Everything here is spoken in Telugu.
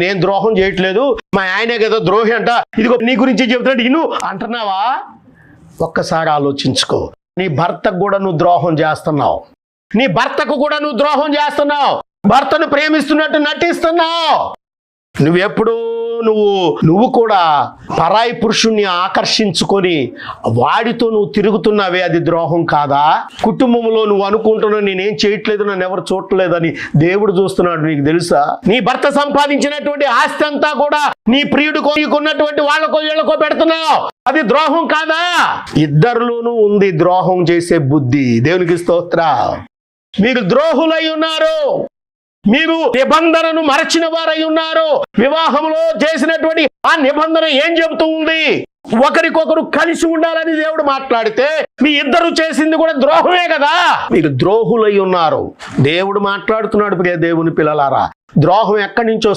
నేను ద్రోహం చేయట్లేదు, మా ఆయనే కదా ద్రోహి అంట, ఇదిగో నీ గురించి చెబుతున్నాడు ఇను అంటున్నావా? ఒక్కసారి ఆలోచించుకో. నీ భర్తకు కూడా నువ్వు ద్రోహం చేస్తున్నావు. నీ భర్తకు కూడా నువ్వు ద్రోహం చేస్తున్నావు. భర్తను ప్రేమిస్తున్నట్టు నటిస్తున్నావు. నువ్వెప్పుడు నువ్వు కూడా పరాయి పురుషుణ్ణి ఆకర్షించుకొని వాడితో నువ్వు తిరుగుతున్నావే, అది ద్రోహం కాదా? కుటుంబంలో నువ్వు అనుకుంటున్నావు నేనేం చేయట్లేదు, నన్ను ఎవరు చూడలేదని దేవుడు చూస్తున్నాడు, నీకు తెలుసా? నీ భర్త సంపాదించినటువంటి ఆస్తి అంతా కూడా నీ ప్రియుడికో నీకున్నటువంటి వాళ్ళకో వీళ్ళకో పెడుతున్నావు, అది ద్రోహం కాదా? ఇద్దరిలోనూ ఉంది ద్రోహం చేసే బుద్ధి. దేవునికి స్తోత్రం. మీరు ద్రోహులై ఉన్నారు. మీరు నిబంధనను మరచిన వారై ఉన్నారు. వివాహంలో చేసినటువంటి ఆ నిబంధన ఏం చెబుతూ ఉంది? ఒకరికొకరు కలిసి ఉండాలని దేవుడు మాట్లాడితే మీ ఇద్దరు చేసింది కూడా ద్రోహమే కదా. మీరు ద్రోహులై ఉన్నారు. దేవుడు మాట్లాడుతున్నాడు. ప్రియ దేవుని పిల్లలారా, ద్రోహం ఎక్కడి నుంచో